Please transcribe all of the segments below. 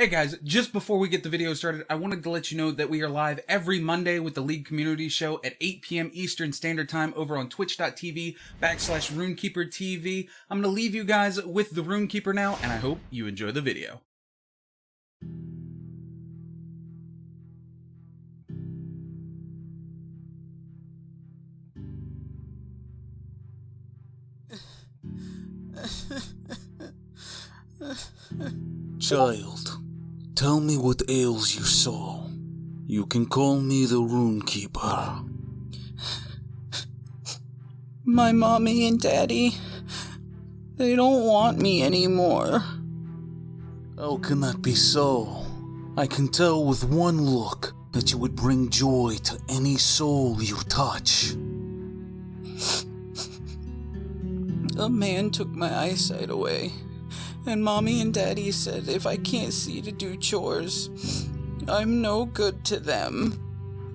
Hey guys, just before we get the video started, I wanted to let you know that we are live every Monday with the League Community Show at 8 p.m. Eastern Standard Time over on twitch.tv/RunekeeperTV. I'm going to leave you guys with the Runekeeper now, and I hope you enjoy the video. Child, tell me what ails your soul. You can call me the Runekeeper. My mommy and daddy, they don't want me anymore. How can that be so? I can tell with one look that you would bring joy to any soul you touch. A man took my eyesight away, and mommy and daddy said if I can't see to do chores, I'm no good to them.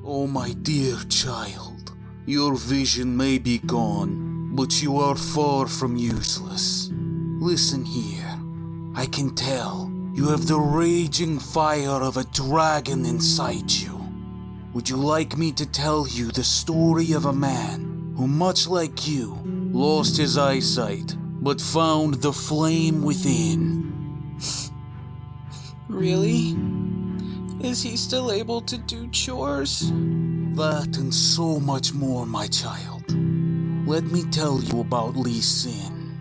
Oh, my dear child, your vision may be gone, but you are far from useless. Listen here, I can tell you have the raging fire of a dragon inside you. Would you like me to tell you the story of a man who, much like you, lost his eyesight, but found the flame within? Really? Is he still able to do chores? That and so much more, my child. Let me tell you about Lee Sin.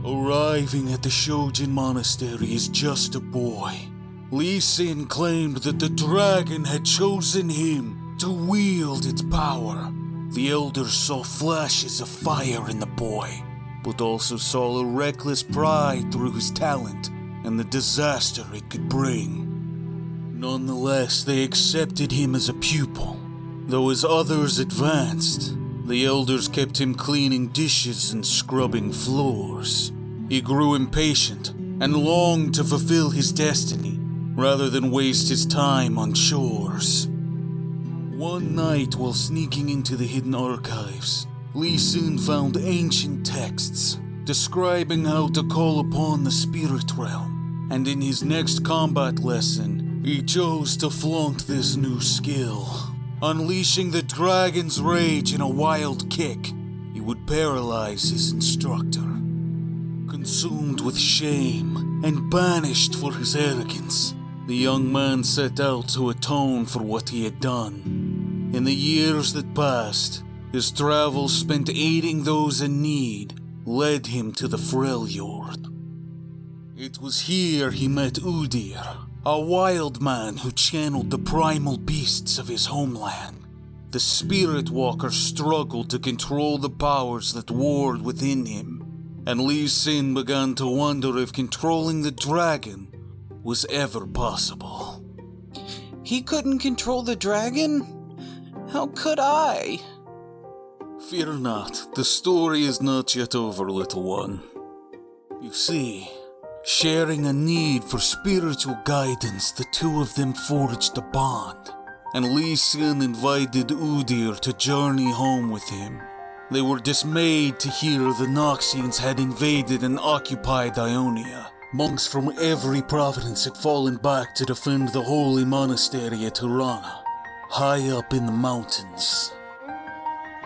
Arriving at the Shojin Monastery as just a boy, Lee Sin claimed that the dragon had chosen him to wield its power. The elders saw flashes of fire in the boy, but also saw a reckless pride through his talent and the disaster it could bring. Nonetheless, they accepted him as a pupil. Though as others advanced, the elders kept him cleaning dishes and scrubbing floors. He grew impatient and longed to fulfill his destiny, rather than waste his time on chores. One night, while sneaking into the hidden archives, Lee Sin found ancient texts describing how to call upon the spirit realm, and in his next combat lesson, he chose to flaunt this new skill. Unleashing the dragon's rage in a wild kick, he would paralyze his instructor. Consumed with shame and banished for his arrogance, the young man set out to atone for what he had done. In the years that passed, his travels spent aiding those in need led him to the Freljord. It was here he met Udir, a wild man who channeled the primal beasts of his homeland. The Spirit Walker struggled to control the powers that warred within him, and Lee Sin began to wonder if controlling the dragon was ever possible. He couldn't control the dragon? How could I? Fear not, the story is not yet over, little one. You see, sharing a need for spiritual guidance, the two of them forged a bond, and Lee Sin invited Udir to journey home with him. They were dismayed to hear the Noxians had invaded and occupied Ionia. Monks from every province had fallen back to defend the holy monastery at Hirana, high up in the mountains.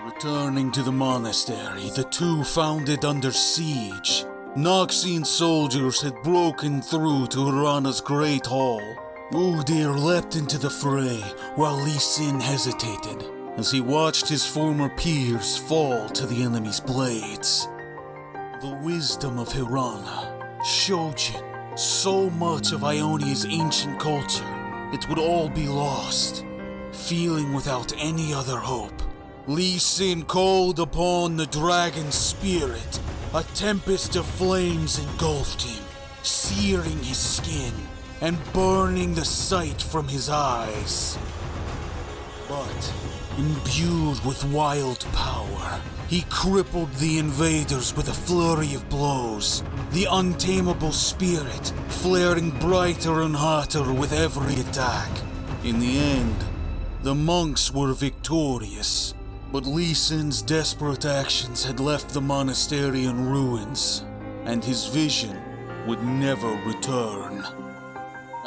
Returning to the monastery, the two found it under siege. Noxian soldiers had broken through to Hirana's great hall. Udir leapt into the fray while Lee Sin hesitated as he watched his former peers fall to the enemy's blades. The wisdom of Hirana, Shojin, so much of Ionia's ancient culture, it would all be lost. Feeling without any other hope, Lee Sin called upon the dragon's spirit. A tempest of flames engulfed him, searing his skin and burning the sight from his eyes. But, imbued with wild power, he crippled the invaders with a flurry of blows, the untamable spirit flaring brighter and hotter with every attack. In the end, the monks were victorious, but Lee Sin's desperate actions had left the monastery in ruins, and his vision would never return.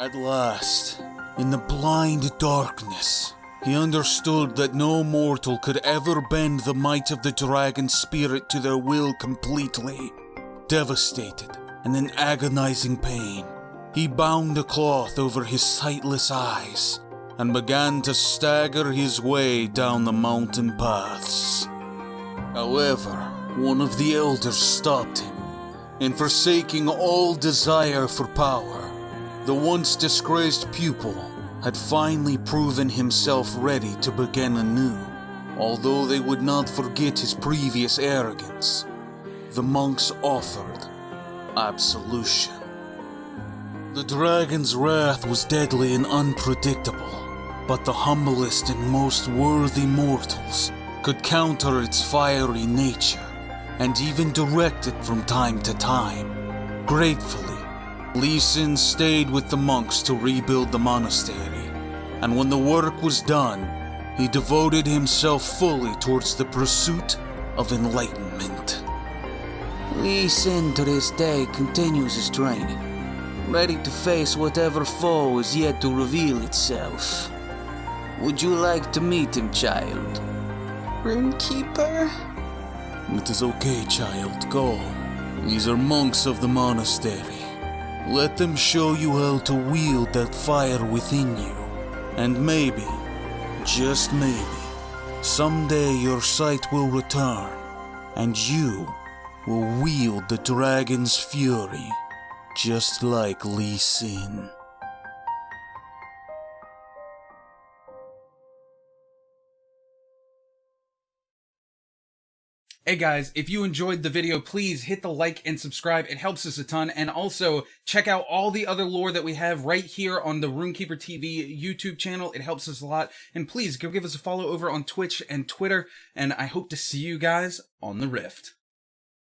At last, in the blind darkness, he understood that no mortal could ever bend the might of the dragon spirit to their will completely. Devastated and in agonizing pain, he bound a cloth over his sightless eyes and began to stagger his way down the mountain paths. However, one of the elders stopped him. In forsaking all desire for power, the once disgraced pupil had finally proven himself ready to begin anew. Although they would not forget his previous arrogance, the monks offered absolution. The dragon's wrath was deadly and unpredictable, but the humblest and most worthy mortals could counter its fiery nature and even direct it from time to time. Gratefully, Lee Sin stayed with the monks to rebuild the monastery, and when the work was done, he devoted himself fully towards the pursuit of enlightenment. Lee Sin to this day continues his training, ready to face whatever foe is yet to reveal itself. Would you like to meet him, child? Runekeeper? It is okay, child, go. These are monks of the monastery. Let them show you how to wield that fire within you. And maybe, just maybe, someday your sight will return, and you will wield the dragon's fury, just like Lee Sin. Hey guys, if you enjoyed the video, please hit the like and subscribe. It helps us a ton. And also, check out all the other lore that we have right here on the Runekeeper TV YouTube channel. It helps us a lot. And please, go give us a follow over on Twitch and Twitter. And I hope to see you guys on the Rift.